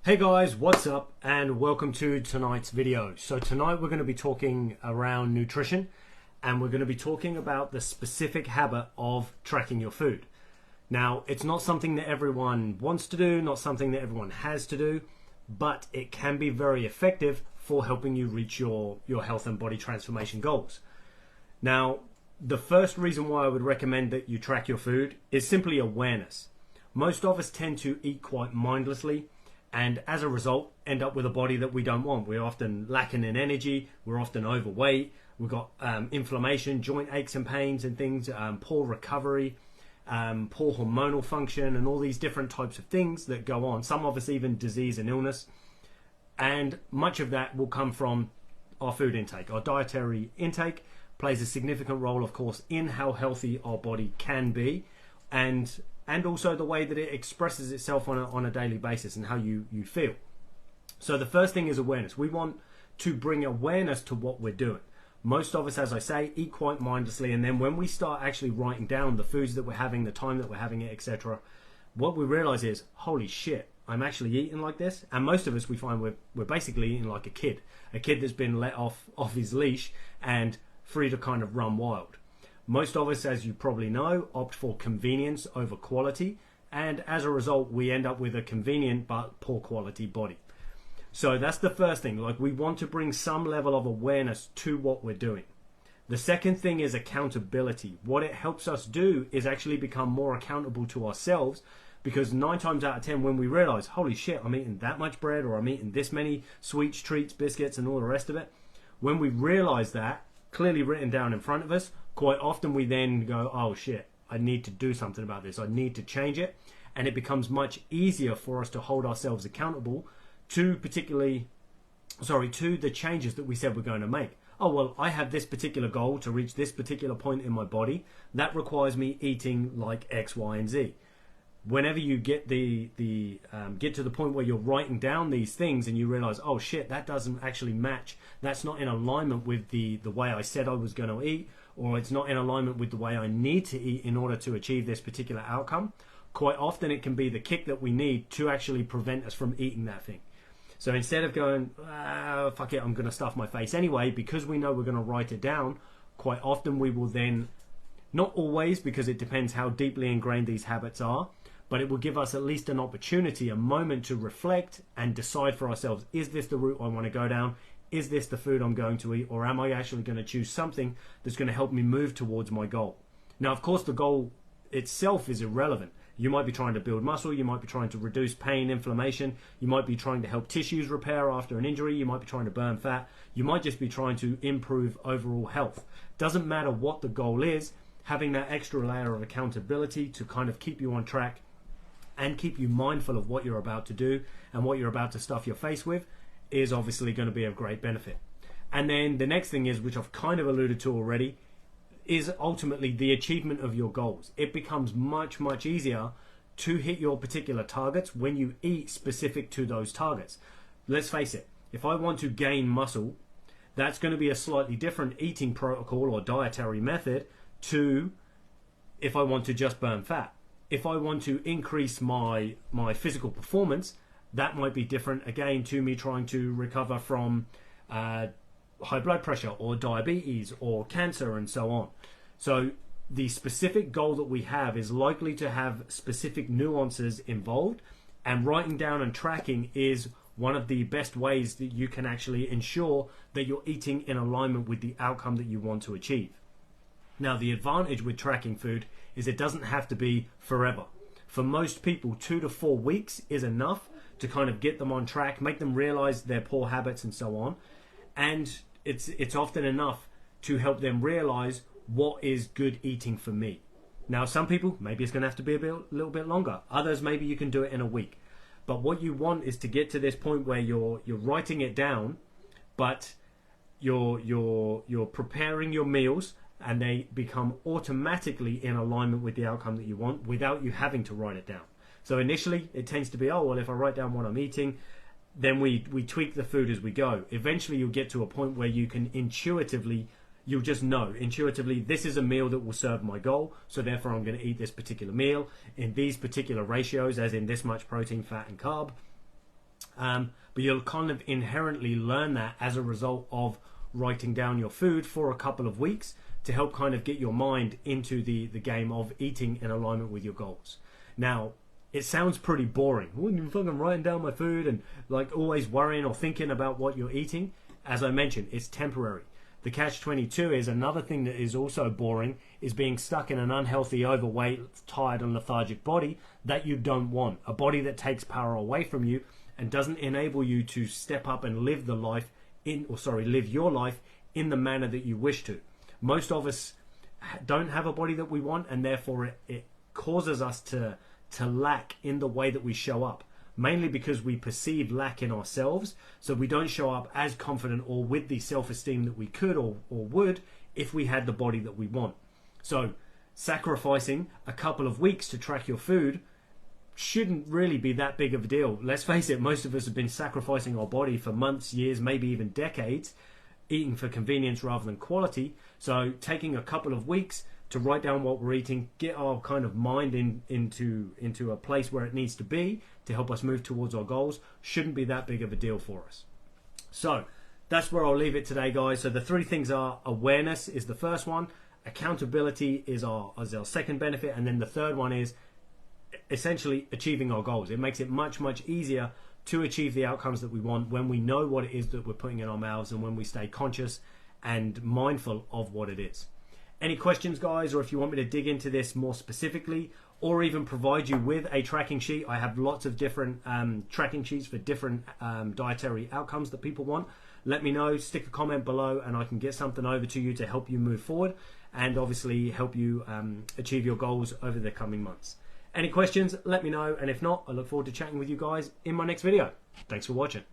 Hey guys, what's up and welcome to tonight's video. So tonight we're going to be talking around nutrition and we're going to be talking about the specific habit of tracking your food. Now, it's not something that everyone wants to do, not something that everyone has to do, but it can be very effective for helping you reach your health and body transformation goals. Now, the first reason why I would recommend that you track your food is simply awareness. Most of us tend to eat quite mindlessly, and as a result end up with a body that we don't want. We're often lacking in energy, we're often overweight, we've got inflammation, joint aches and pains and things, poor recovery, poor hormonal function, and all these different types of things that go on. Some of us even disease and illness, and much of that will come from our food intake. Our dietary intake plays a significant role, of course, in how healthy our body can be, and also the way that it expresses itself on a daily basis and how you feel. So the first thing is awareness. We want to bring awareness to what we're doing. Most of us, as I say, eat quite mindlessly, and then when we start actually writing down the foods that we're having, the time that we're having it, etc., what we realize is, holy shit, I'm actually eating like this. And most of us, we find we're basically eating like a kid that's been let off his leash and free to kind of run wild. Most of us, as you probably know, opt for convenience over quality, and as a result we end up with a convenient but poor quality body. So that's the first thing. Like, we want to bring some level of awareness to what we're doing. The second thing is accountability. What it helps us do is actually become more accountable to ourselves, because 9 times out of 10 when we realize, holy shit, I'm eating that much bread, or I'm eating this many sweets, treats, biscuits and all the rest of it, when we realize that clearly written down in front of us, quite often we then go, oh shit, I need to do something about this, I need to change it. And it becomes much easier for us to hold ourselves accountable to the changes that we said we're going to make. Oh, well, I have this particular goal to reach this particular point in my body. That requires me eating like X, Y, and Z. Whenever you get get to the point where you're writing down these things and you realize, oh shit, that doesn't actually match, that's not in alignment with the way I said I was going to eat, or it's not in alignment with the way I need to eat in order to achieve this particular outcome, quite often it can be the kick that we need to actually prevent us from eating that thing. So instead of going, fuck it, I'm going to stuff my face anyway, because we know we're going to write it down, quite often we will then, not always, because it depends how deeply ingrained these habits are, but it will give us at least an opportunity, a moment to reflect and decide for ourselves, is this the route I want to go down? Is this the food I'm going to eat? Or am I actually going to choose something that's going to help me move towards my goal? Now, of course, the goal itself is irrelevant. You might be trying to build muscle, you might be trying to reduce pain, inflammation, you might be trying to help tissues repair after an injury, you might be trying to burn fat, you might just be trying to improve overall health. Doesn't matter what the goal is, having that extra layer of accountability to kind of keep you on track and keep you mindful of what you're about to do and what you're about to stuff your face with is obviously going to be of great benefit. And then the next thing is, which I've kind of alluded to already, is ultimately the achievement of your goals. It becomes much, much easier to hit your particular targets when you eat specific to those targets. Let's face it, if I want to gain muscle, that's going to be a slightly different eating protocol or dietary method to if I want to just burn fat. If I want to increase my physical performance, that might be different again to me trying to recover from high blood pressure or diabetes or cancer and so on. So the specific goal that we have is likely to have specific nuances involved, and writing down and tracking is one of the best ways that you can actually ensure that you're eating in alignment with the outcome that you want to achieve. Now, the advantage with tracking food is it doesn't have to be forever. For most people, 2 to 4 weeks is enough to kind of get them on track, make them realize their poor habits and so on. And it's often enough to help them realize what is good eating for me. Now, some people, maybe it's going to have to be a little bit longer. Others, maybe you can do it in a week. But what you want is to get to this point where you're writing it down, but you're preparing your meals, and they become automatically in alignment with the outcome that you want without you having to write it down. So initially it tends to be, oh, well, if I write down what I'm eating, then we tweak the food as we go. Eventually you'll get to a point where you can you'll just know intuitively, this is a meal that will serve my goal, so therefore I'm going to eat this particular meal in these particular ratios, as in this much protein, fat and carb. But you'll kind of inherently learn that as a result of writing down your food for a couple of weeks to help kind of get your mind into the game of eating in alignment with your goals. Now, it sounds pretty boring. You're fucking writing down my food and like always worrying or thinking about what you're eating. As I mentioned, it's temporary. The catch-22 is another thing that is also boring, is being stuck in an unhealthy, overweight, tired and lethargic body that you don't want. A body that takes power away from you and doesn't enable you to step up and live live your life in the manner that you wish to. Most of us don't have a body that we want, and therefore it causes us to lack in the way that we show up. Mainly because we perceive lack in ourselves, so we don't show up as confident or with the self-esteem that we could or would if we had the body that we want. So sacrificing a couple of weeks to track your food shouldn't really be that big of a deal. Let's face it, most of us have been sacrificing our body for months, years, maybe even decades, eating for convenience rather than quality. So taking a couple of weeks to write down what we're eating, get our kind of mind into a place where it needs to be to help us move towards our goals, shouldn't be that big of a deal for us. So that's where I'll leave it today, guys. So the three things are: awareness is the first one, accountability is our second benefit, and then the third one is essentially achieving our goals. It makes it much, much easier to achieve the outcomes that we want when we know what it is that we're putting in our mouths and when we stay conscious and mindful of what it is. Any questions, guys, or if you want me to dig into this more specifically or even provide you with a tracking sheet, I have lots of different tracking sheets for different dietary outcomes that people want. Let me know, stick a comment below, and I can get something over to you to help you move forward and obviously help you achieve your goals over the coming months. Any questions, let me know, and if not, I look forward to chatting with you guys in my next video. Thanks for watching.